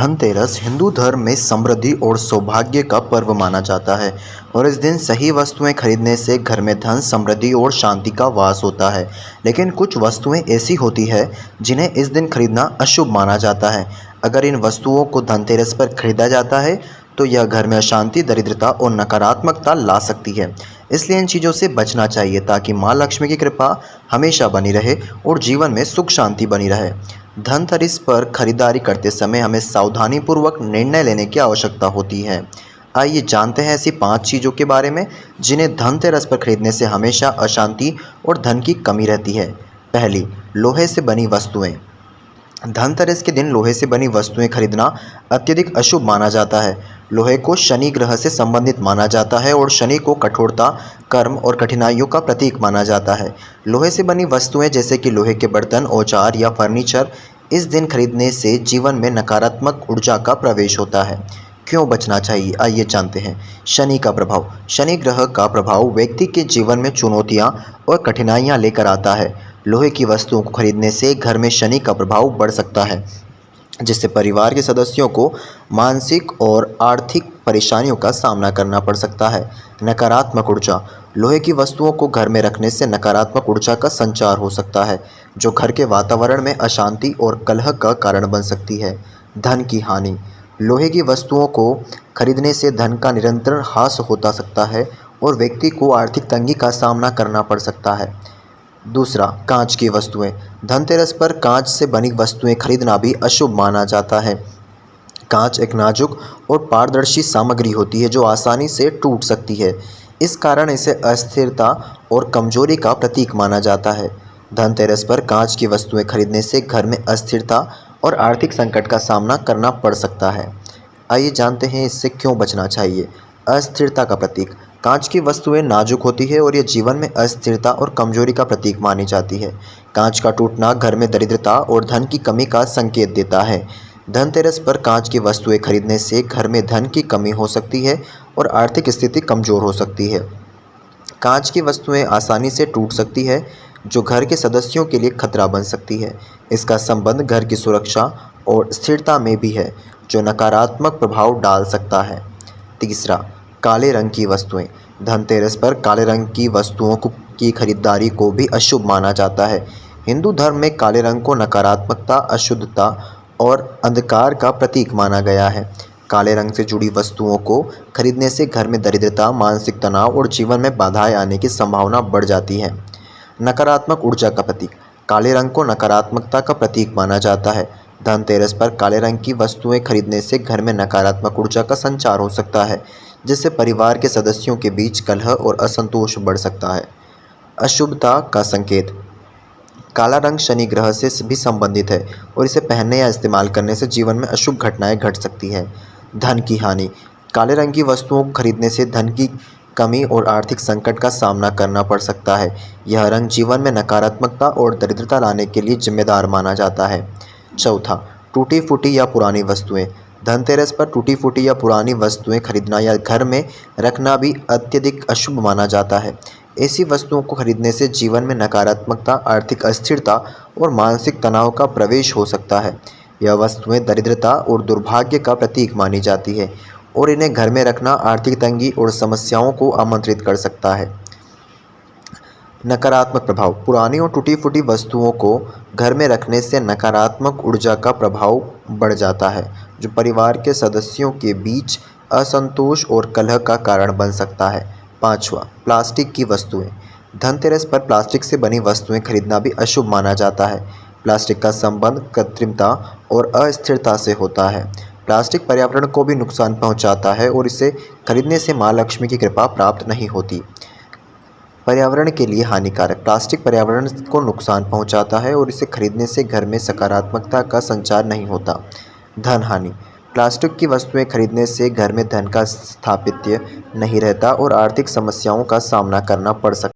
धनतेरस हिंदू धर्म में समृद्धि और सौभाग्य का पर्व माना जाता है और इस दिन सही वस्तुएं खरीदने से घर में धन, समृद्धि और शांति का वास होता है। लेकिन कुछ वस्तुएं ऐसी होती है जिन्हें इस दिन खरीदना अशुभ माना जाता है। अगर इन वस्तुओं को धनतेरस पर खरीदा जाता है तो यह घर में अशांति, दरिद्रता और नकारात्मकता ला सकती है। इसलिए इन चीज़ों से बचना चाहिए ताकि माँ लक्ष्मी की कृपा हमेशा बनी रहे और जीवन में सुख शांति बनी रहे। धनतेरस पर खरीदारी करते समय हमें सावधानीपूर्वक निर्णय लेने की आवश्यकता होती है। आइए जानते हैं ऐसी 5 चीज़ों के बारे में जिन्हें धनतेरस पर खरीदने से हमेशा अशांति और धन की कमी रहती है। पहली, लोहे से बनी वस्तुएं। धनतेरस के दिन लोहे से बनी वस्तुएं खरीदना अत्यधिक अशुभ माना जाता है। लोहे को शनि ग्रह से संबंधित माना जाता है और शनि को कठोरता, कर्म और कठिनाइयों का प्रतीक माना जाता है। लोहे से बनी वस्तुएं जैसे कि लोहे के बर्तन, औजार या फर्नीचर इस दिन खरीदने से जीवन में नकारात्मक ऊर्जा का प्रवेश होता है। क्यों बचना चाहिए, आइए जानते हैं। शनि का प्रभाव। शनि ग्रह का प्रभाव व्यक्ति के जीवन में चुनौतियां और कठिनाइयां लेकर आता है। लोहे की वस्तुओं को खरीदने से घर में शनि का प्रभाव बढ़ सकता है, जिससे परिवार के सदस्यों को मानसिक और आर्थिक परेशानियों का सामना करना पड़ सकता है। नकारात्मक ऊर्जा। लोहे की वस्तुओं को घर में रखने से नकारात्मक ऊर्जा का संचार हो सकता है, जो घर के वातावरण में अशांति और कलह का कारण बन सकती है। धन की हानि। लोहे की वस्तुओं को खरीदने से धन का निरंतर ह्रास होता सकता है और व्यक्ति को आर्थिक तंगी का सामना करना पड़ सकता है। दूसरा, कांच की वस्तुएं। धनतेरस पर कांच से बनी वस्तुएं खरीदना भी अशुभ माना जाता है। कांच एक नाजुक और पारदर्शी सामग्री होती है जो आसानी से टूट सकती है। इस कारण इसे अस्थिरता और कमजोरी का प्रतीक माना जाता है। धनतेरस पर कांच की वस्तुएं खरीदने से घर में अस्थिरता और आर्थिक संकट का सामना करना पड़ सकता है। आइए जानते हैं इससे क्यों बचना चाहिए। अस्थिरता का प्रतीक। कांच की वस्तुएं नाजुक होती है और यह जीवन में अस्थिरता और कमजोरी का प्रतीक मानी जाती है। कांच का टूटना घर में दरिद्रता और धन की कमी का संकेत देता है। धनतेरस पर कांच की वस्तुएं खरीदने से घर में धन की कमी हो सकती है और आर्थिक स्थिति कमजोर हो सकती है। कांच की वस्तुएं आसानी से टूट सकती है, जो घर के सदस्यों के लिए खतरा बन सकती है। इसका संबंध घर की सुरक्षा और स्थिरता में भी है, जो नकारात्मक प्रभाव डाल सकता है। तीसरा, काले रंग की वस्तुएं। धनतेरस पर काले रंग की वस्तुओं की खरीदारी को भी अशुभ माना जाता है। हिंदू धर्म में काले रंग को नकारात्मकता, अशुद्धता और अंधकार का प्रतीक माना गया है। काले रंग से जुड़ी वस्तुओं को खरीदने से घर में दरिद्रता, मानसिक तनाव और जीवन में बाधाएं आने की संभावना बढ़ जाती है। नकारात्मक ऊर्जा का प्रतीक। काले रंग को नकारात्मकता का प्रतीक माना जाता है। धनतेरस पर काले रंग की वस्तुएं खरीदने से घर में नकारात्मक ऊर्जा का संचार हो सकता है, जिससे परिवार के सदस्यों के बीच कलह और असंतोष बढ़ सकता है। अशुभता का संकेत। काला रंग शनि ग्रह से भी संबंधित है और इसे पहनने या इस्तेमाल करने से जीवन में अशुभ घटनाएं घट सकती हैं। धन की हानि। काले रंग की वस्तुओं को खरीदने से धन की कमी और आर्थिक संकट का सामना करना पड़ सकता है। यह रंग जीवन में नकारात्मकता और दरिद्रता लाने के लिए जिम्मेदार माना जाता है। चौथा, टूटी फूटी या पुरानी वस्तुएं। धनतेरस पर टूटी फूटी या पुरानी वस्तुएं खरीदना या घर में रखना भी अत्यधिक अशुभ माना जाता है। ऐसी वस्तुओं को खरीदने से जीवन में नकारात्मकता, आर्थिक अस्थिरता और मानसिक तनाव का प्रवेश हो सकता है। यह वस्तुएं दरिद्रता और दुर्भाग्य का प्रतीक मानी जाती है और इन्हें घर में रखना आर्थिक तंगी और समस्याओं को आमंत्रित कर सकता है। नकारात्मक प्रभाव। पुरानी और टूटी फूटी वस्तुओं को घर में रखने से नकारात्मक ऊर्जा का प्रभाव बढ़ जाता है, जो परिवार के सदस्यों के बीच असंतोष और कलह का कारण बन सकता है। पांचवा, प्लास्टिक की वस्तुएं। धनतेरस पर प्लास्टिक से बनी वस्तुएं खरीदना भी अशुभ माना जाता है। प्लास्टिक का संबंध कृत्रिमता और अस्थिरता से होता है। प्लास्टिक पर्यावरण को भी नुकसान पहुंचाता है और इसे खरीदने से माँ लक्ष्मी की कृपा प्राप्त नहीं होती। पर्यावरण के लिए हानिकारक। प्लास्टिक पर्यावरण को नुकसान पहुंचाता है और इसे खरीदने से घर में सकारात्मकता का संचार नहीं होता। धन हानि। प्लास्टिक की वस्तुएं खरीदने से घर में धन का स्थापित्य नहीं रहता और आर्थिक समस्याओं का सामना करना पड़ सकता है।